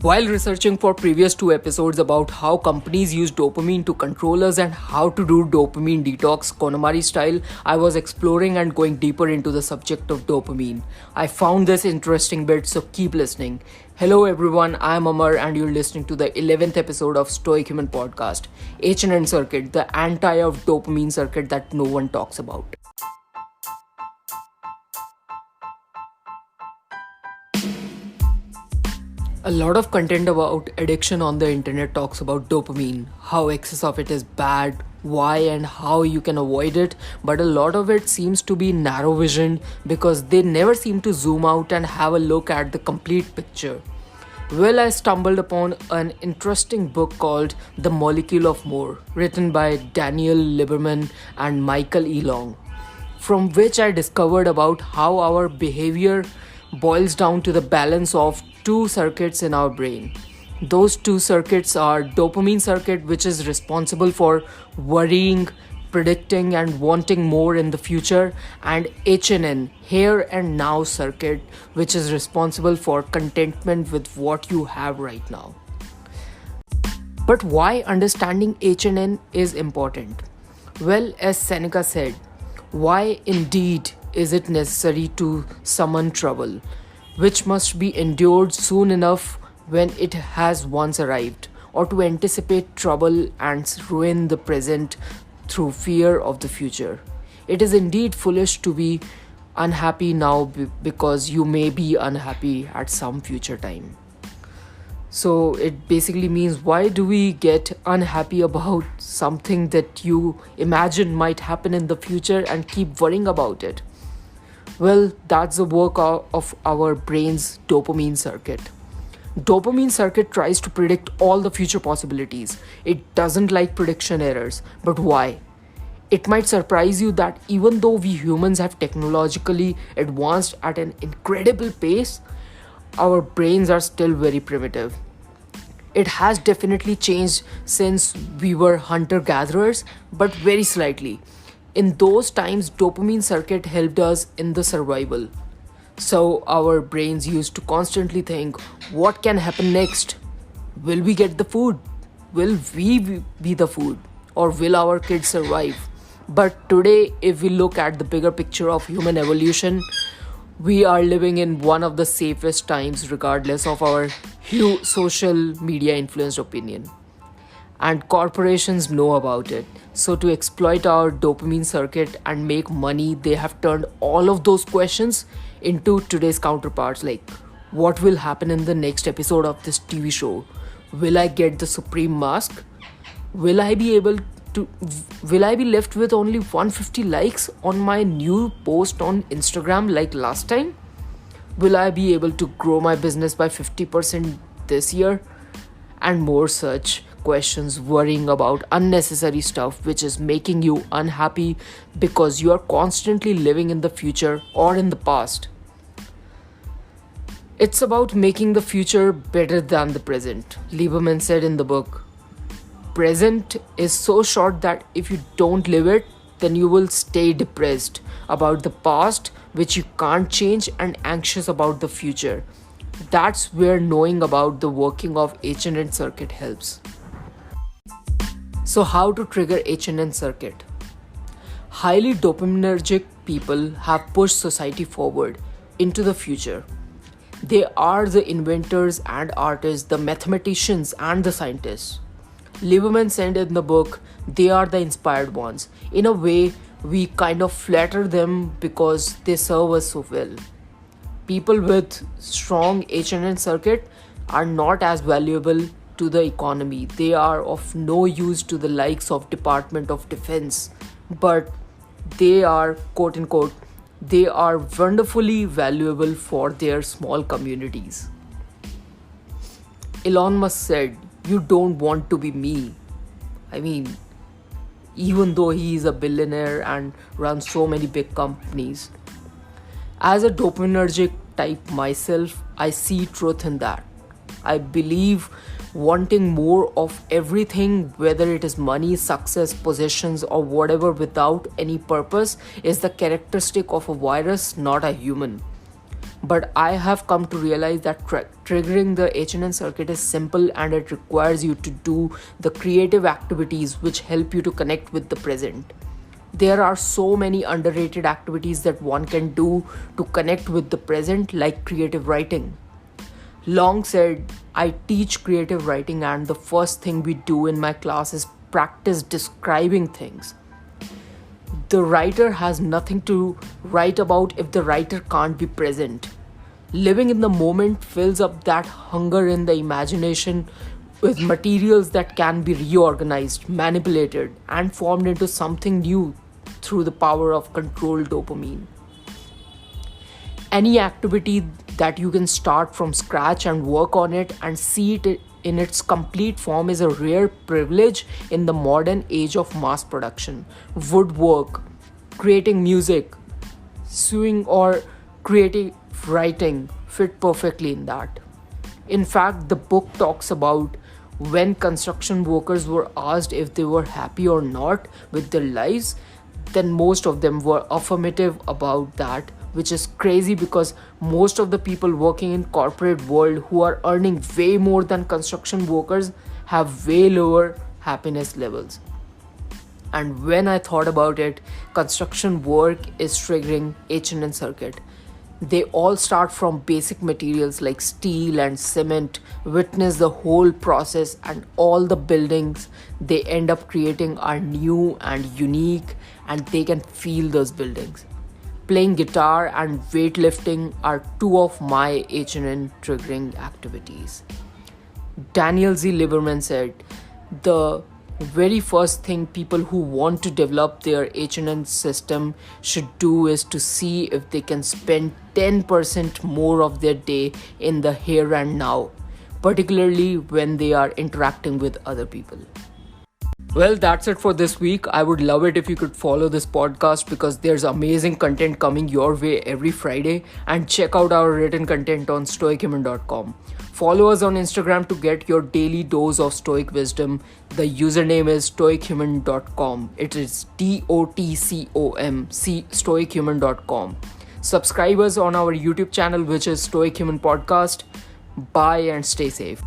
While researching for previous two episodes about how companies use dopamine to control us and how to do dopamine detox Konmari style, I was exploring and going deeper into the subject of dopamine. I found this interesting bit, so keep listening. Hello everyone, I am Amar and you're listening to the 11th episode of Stoic Human Podcast, H&N circuit, the anti of dopamine circuit that no one talks about. A lot of content about addiction on the internet talks about dopamine, how excess of it is bad, why and how you can avoid it, but a lot of it seems to be narrow visioned because they never seem to zoom out and have a look at the complete picture. Well, I stumbled upon an interesting book called The Molecule of More, written by Daniel Lieberman and Michael E. Long, from which I discovered about how our behavior boils down to the balance of two circuits in our brain. Those two circuits are dopamine circuit, which is responsible for worrying, predicting and wanting more in the future, and HNN, here and now circuit, which is responsible for contentment with what you have right now. But why understanding HNN is important? Well, as Seneca said, why indeed is it necessary to summon trouble, which must be endured soon enough when it has once arrived, or to anticipate trouble and ruin the present through fear of the future. It is indeed foolish to be unhappy now because you may be unhappy at some future time. So it basically means, why do we get unhappy about something that you imagine might happen in the future and keep worrying about it? Well, that's the work of our brain's dopamine circuit. Dopamine circuit tries to predict all the future possibilities. It doesn't like prediction errors. But why? It might surprise you that even though we humans have technologically advanced at an incredible pace, our brains are still very primitive. It has definitely changed since we were hunter-gatherers, but very slightly. In those times, dopamine circuit helped us in the survival. So our brains used to constantly think, what can happen next? Will we get the food? Will we be the food? Or will our kids survive? But today, if we look at the bigger picture of human evolution, we are living in one of the safest times regardless of our social media influenced opinion. And corporations know about it. So to exploit our dopamine circuit and make money, they have turned all of those questions into today's counterparts, like what will happen in the next episode of this TV show? Will I get the supreme mask? Will I be left with only 150 likes on my new post on Instagram like last time? Will I be able to grow my business by 50% this year? And more such questions, worrying about unnecessary stuff which is making you unhappy because you are constantly living in the future or in the past. It's about making the future better than the present. Lieberman said in the book, present is so short that if you don't live it, then you will stay depressed about the past which you can't change and anxious about the future. That's where knowing about the working of H&N circuit helps. So how to trigger H&N circuit? Highly dopaminergic people have pushed society forward into the future. They are the inventors and artists, the mathematicians and the scientists. Lieberman said in the book, they are the inspired ones. In a way, we kind of flatter them because they serve us so well. People with strong H&N circuit are not as valuable to the economy. They are of no use to the likes of Department of Defense, but they are, quote unquote, they are wonderfully valuable for their small communities. Elon Musk said, you don't want to be me. I mean, even though he is a billionaire and runs so many big companies. As a dopaminergic type myself, I see truth in that. I believe wanting more of everything, whether it is money, success, possessions or whatever without any purpose, is the characteristic of a virus, not a human. But I have come to realize that triggering the HNN circuit is simple, and it requires you to do the creative activities which help you to connect with the present. There are so many underrated activities that one can do to connect with the present, like creative writing. Long said, I teach creative writing, and the first thing we do in my class is practice describing things. The writer has nothing to write about if the writer can't be present. Living in the moment fills up that hunger in the imagination with materials that can be reorganized, manipulated, and formed into something new through the power of controlled dopamine. Any activity that you can start from scratch and work on it and see it in its complete form is a rare privilege in the modern age of mass production. Woodwork, creating music, sewing, or creative writing fit perfectly in that. In fact, the book talks about when construction workers were asked if they were happy or not with their lives, then most of them were affirmative about that, which is crazy because most of the people working in corporate world who are earning way more than construction workers have way lower happiness levels. And when I thought about it, construction work is triggering HNN circuit. They all start from basic materials like steel and cement, witness the whole process, and all the buildings they end up creating are new and unique, and they can feel those buildings. Playing guitar and weightlifting are two of my HNN triggering activities. Daniel Z. Lieberman said, the very first thing people who want to develop their HNN system should do is to see if they can spend 10% more of their day in the here and now, particularly when they are interacting with other people. Well, that's it for this week. I would love it if you could follow this podcast because there's amazing content coming your way every Friday, and check out our written content on stoichuman.com. Follow us on Instagram to get your daily dose of stoic wisdom. The username is stoichuman.com. It is DOTCOM, stoichuman.com. Subscribe us on our YouTube channel, which is Stoic Human Podcast. Bye and stay safe.